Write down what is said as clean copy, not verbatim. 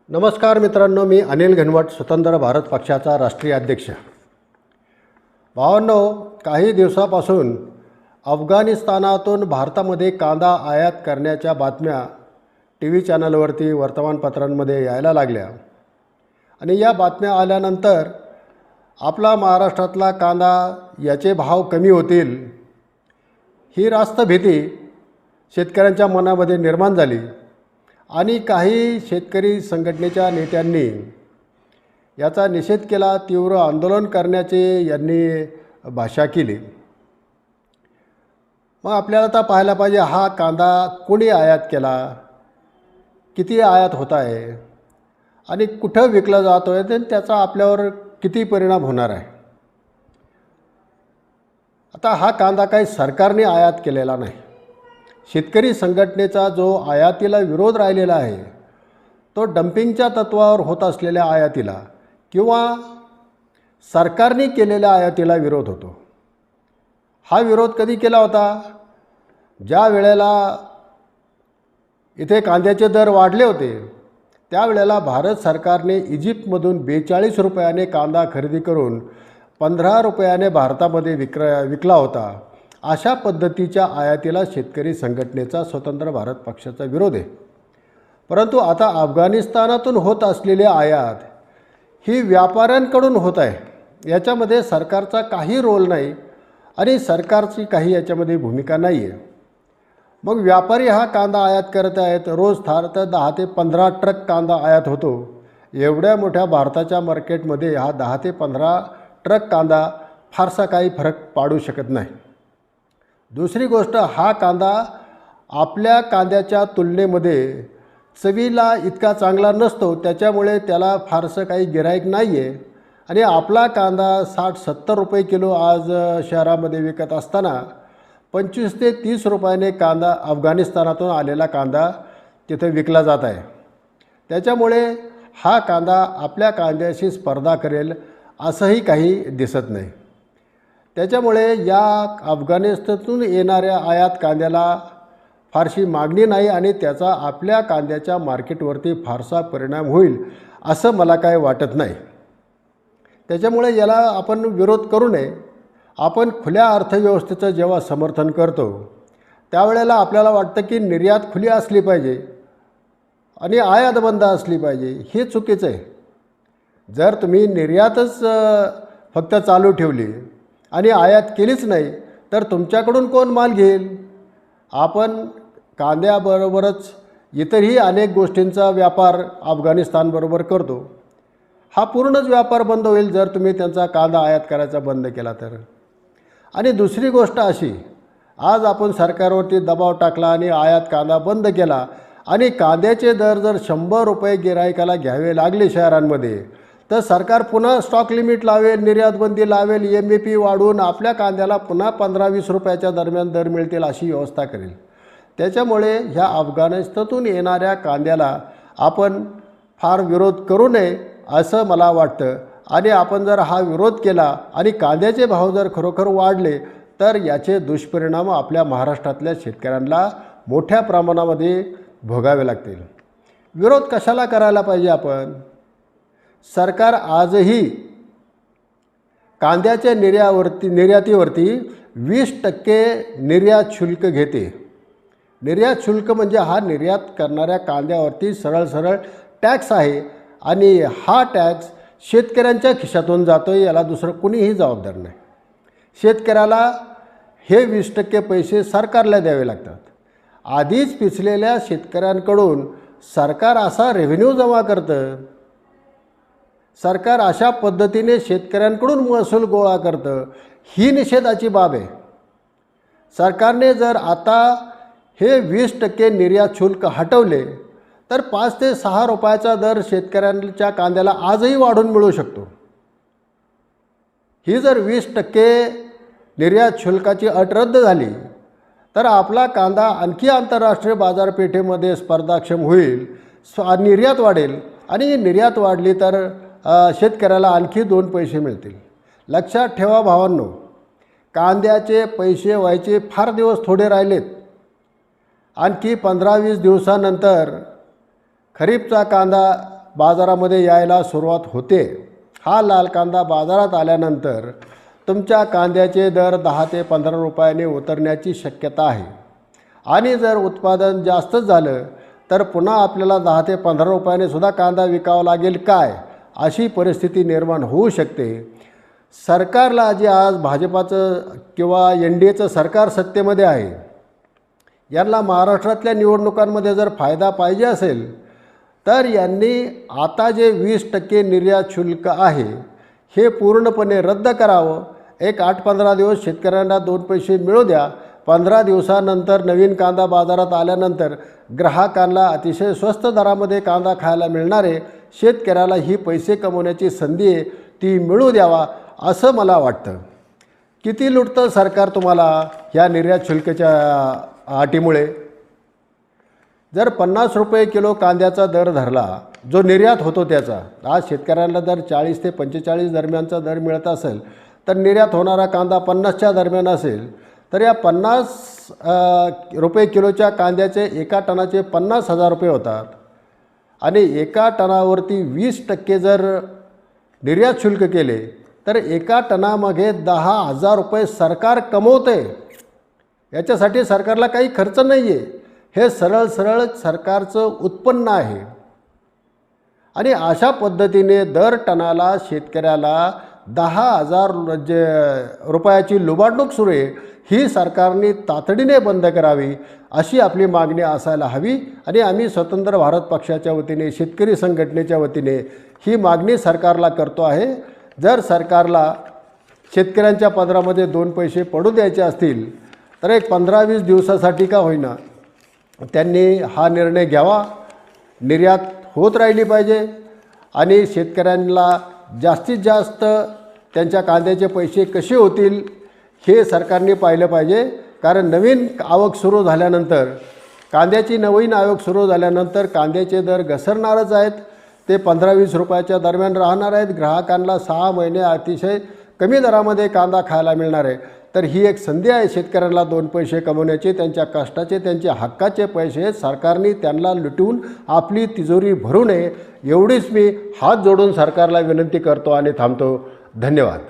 नमस्कार मित्रांनो, मी अनिल घनवट, स्वतंत्र भारत पक्षाचा राष्ट्रीय अध्यक्ष. भावांनो, काही दिवसापासून अफगाणिस्तानातून भारतामध्ये कांदा आयात करण्याच्या बातम्या टी व्ही चॅनलवरती, वर्तमानपत्रांमध्ये यायला लागल्या आणि या बातम्या आल्यानंतर आपला महाराष्ट्रातला कांदा याचे भाव कमी होतील ही रास्त भीती शेतकऱ्यांच्या मनामध्ये निर्माण झाली आणि काही शेतकरी संघटनेच्या नेत्यांनी याचा निषेध केला. तीव्र आंदोलन करण्याचे यांनी भाषा केली. मग आपल्याला तर पाहायला पाहिजे, हा कांदा कोणी आयात केला, किती आयात होत आहे आणि कुठं विकला जातो आहे, तर त्याचा आपल्यावर किती परिणाम होणार आहे. आता हा कांदा काही सरकारने आयात केलेला नाही. शेतकरी संघटनेचा जो आयातीला विरोध राहिलेला आहे तो डम्पिंगच्या तत्त्वावर होत असलेल्या आयातीला किंवा सरकारने केलेल्या आयातीला विरोध होतो. हा विरोध कधी केला होता? ज्या वेळेला इथे कांद्याचे दर वाढले होते त्यावेळेला भारत सरकारने इजिप्तमधून 42 रुपयाने कांदा खरेदी करून 15 रुपयाने भारतामध्ये विकला होता. अशा पद्धतीच्या आयातीला शेतकरी संघटनेचा स्वतंत्र भारत पक्षाचा विरोध आहे. परंतु आता अफगाणिस्तानातून होत असलेली आयात ही व्यापाऱ्यांकडून होत आहे. याच्यामध्ये सरकारचा काही रोल नाही आणि सरकारची काही याच्यामध्ये भूमिका नाही आहे. मग व्यापारी हा कांदा आयात करत आहेत. रोज थार तर 10 ते 15 ट्रक कांदा आयात होतो. एवढ्या मोठ्या भारताच्या मार्केटमध्ये हा 10 ते 15 ट्रक कांदा फारसा काही फरक पाडू शकत नाही. दुसरी गोष्ट, हा कांदा आपल्या कांद्याच्या तुलनेमध्ये चवीला इतका चांगला नसतो, त्याच्यामुळे त्याला फारसं काही गिऱ्हाईक नाही आहे. आणि आपला कांदा 60-70 रुपये किलो आज शहरामध्ये विकत असताना 25 ते 30 रुपयाने कांदा अफगाणिस्तानातून आलेला कांदा तिथे विकला जात आहे. त्याच्यामुळे हा कांदा आपल्या कांद्याशी स्पर्धा करेल असंही काही दिसत नाही. त्याच्यामुळे या अफगाणिस्तानातून येणाऱ्या आयात कांद्याला फारशी मागणी नाही आणि त्याचा आपल्या कांद्याच्या मार्केटवरती फारसा परिणाम होईल असं मला काय वाटत नाही. त्याच्यामुळे याला आपण विरोध करू नये. आपण खुल्या अर्थव्यवस्थेचं जेव्हा समर्थन करतो त्यावेळेला आपल्याला वाटतं की निर्यात खुली असली पाहिजे आणि आयात बंद असली पाहिजे. हे चुकीचं आहे. जर तुम्ही निर्यातच फक्त चालू ठेवली आणि आयात केलीच नाही तर तुमच्याकडून कोण माल घेईल? आपण कांद्याबरोबरच इतरही अनेक गोष्टींचा व्यापार अफगाणिस्तानबरोबर करतो. हा पूर्णच व्यापार बंद होईल जर तुम्ही त्यांचा कांदा आयात करायचा बंद केला तर. आणि दुसरी गोष्ट अशी, आज आपण सरकारवरती दबाव टाकला आणि आयात कांदा बंद केला आणि कांद्याचे दर जर 100 रुपये गिऱ्हाईकाला घ्यावे लागले शहरांमध्ये तर सरकार पुन्हा स्टॉक लिमिट लावेल, निर्यातबंदी लावेल, MAP वाढवून आपल्या कांद्याला पुन्हा 15-20 रुपयाच्या दरम्यान दर मिळतील अशी व्यवस्था करेल. त्याच्यामुळे ह्या अफगाणिस्तानातून येणाऱ्या कांद्याला आपण फार विरोध करू नये असं मला वाटतं. आणि आपण जर हा विरोध केला आणि कांद्याचे भाव जर खरोखर वाढले तर याचे दुष्परिणाम आपल्या महाराष्ट्रातल्या शेतकऱ्यांना मोठ्या प्रमाणामध्ये भोगावे लागतील. विरोध कशाला करायला पाहिजे? आपण सरकार आजही कांद्याच्या निर्यातीवरती 20% निर्यात शुल्क घेते. निर्यात शुल्क म्हणजे हा निर्यात करणाऱ्या कांद्यावरती सरळ टॅक्स आहे आणि हा टॅक्स शेतकऱ्यांच्या खिशातून जातो. याला दुसरं कुणीही जबाबदार नाही. शेतकऱ्याला हे 20% पैसे सरकारला द्यावे लागतात. आधीच पिचलेल्या शेतकऱ्यांकडून सरकार असा रेव्हेन्यू जमा करतं, सरकार अशा पद्धतीने शेतकऱ्यांकडून महसूल गोळा करतं. ही निषेधाची बाब आहे. सरकारने जर आता हे 20% निर्यात शुल्क हटवले तर 5 ते 6 रुपयाचा दर शेतकऱ्यांच्या कांद्याला आजही वाढून मिळू शकतो. ही जर 20% निर्यात शुल्काची अट रद्द झाली तर आपला कांदा आणखी आंतरराष्ट्रीय बाजारपेठेमध्ये स्पर्धाक्षम होईल, निर्यात वाढेल आणि निर्यात वाढली तर शेतकऱ्याला आणखी 2 पैसे मिळतील. लक्षात ठेवा भावांनो, कांद्याचे पैसे व्हायचे फार दिवस थोडे राहिलेत. आणखी 15-20 दिवसानंतर खरीपचा कांदा बाजारामध्ये यायला सुरुवात होते. हा लाल कांदा बाजारात आल्यानंतर तुमच्या कांद्याचे दर 10 ते 15 रुपयाने उतरण्याची शक्यता आहे. आणि जर उत्पादन जास्तच झालं तर पुन्हा आपल्याला 10 ते 15 रुपयाने सुद्धा कांदा विकावा लागेल काय, अशी परिस्थिती निर्माण होऊ शकते. सरकारला जे आज भाजपाचं किंवा NDAचं सरकार सत्तेमध्ये आहे, यांना महाराष्ट्रातल्या निवडणुकांमध्ये जर फायदा पाहिजे असेल तर यांनी आता जे 20% निर्यात शुल्क आहे हे पूर्णपणे रद्द करावं. एक 8-15 दिवस शेतकऱ्यांना 2 पैसे मिळू द्या. 15 दिवसानंतर नवीन कांदा बाजारात आल्यानंतर ग्राहकांना अतिशय स्वस्त दरामध्ये कांदा खायला मिळणार आहे. शेतकऱ्याला ही पैसे कमवण्याची संधी आहे, ती मिळू द्यावा असं मला वाटतं. किती लुटतं सरकार तुम्हाला ह्या निर्यात शुल्काच्या अटीमुळे. जर 50 रुपये किलो कांद्याचा दर धरला जो निर्यात होतो त्याचा, आज शेतकऱ्यांना जर 40 ते 45 दरम्यानचा दर मिळत असेल तर निर्यात होणारा कांदा 50च्या दरम्यान असेल तर या 50 रुपये किलोच्या कांद्याचे एका टनाचे 50,000 रुपये होतात. आणि एका टनावरती 20% जर निर्यात शुल्क केले तर एका टनामागे 10,000 रुपये सरकार कमवते. याच्यासाठी सरकारला काही खर्च नाही आहे. हे सरळ सरकारचं उत्पन्न आहे. आणि अशा पद्धतीने दर टनाला शेतकऱ्याला 10,000 रुपयाची लुबाडणूक सुरू आहे. ही सरकारने तातडीने बंद करावी अशी आपली मागणी असायला हवी. आणि आम्ही स्वतंत्र भारत पक्षाच्या वतीने, शेतकरी संघटनेच्या वतीने ही मागणी सरकारला करतो आहे. जर सरकारला शेतकऱ्यांच्या पदरामध्ये 2 पैसे पडू द्यायचे असतील तर एक 15-20 दिवसासाठी का होईना त्यांनी हा निर्णय घ्यावा. निर्यात होत राहिली पाहिजे आणि शेतकऱ्यांना जास्तीत जास्त त्यांच्या कांद्याचे पैसे कसे होतील हे सरकारने पाहिलं पाहिजे. कारण नवीन आवक सुरू झाल्यानंतर, कांद्याची नवीन आवक सुरू झाल्यानंतर कांद्याचे दर घसरणारच आहेत. ते 15-20 रुपयाच्या दरम्यान राहणार आहेत. ग्राहकांना 6 महिने अतिशय कमी दरामध्ये कांदा खायला मिळणार आहे. तर ही एक संधी आहे शेतकऱ्यांना 2 पैसे कमवण्याचे. त्यांच्या कष्टाचे, त्यांच्या हक्काचे पैसे सरकारने त्यांना लुटून आपली तिजोरी भरू नये एवढीच मी हात जोडून सरकारला विनंती करतो आणि थांबतो. धन्यवाद.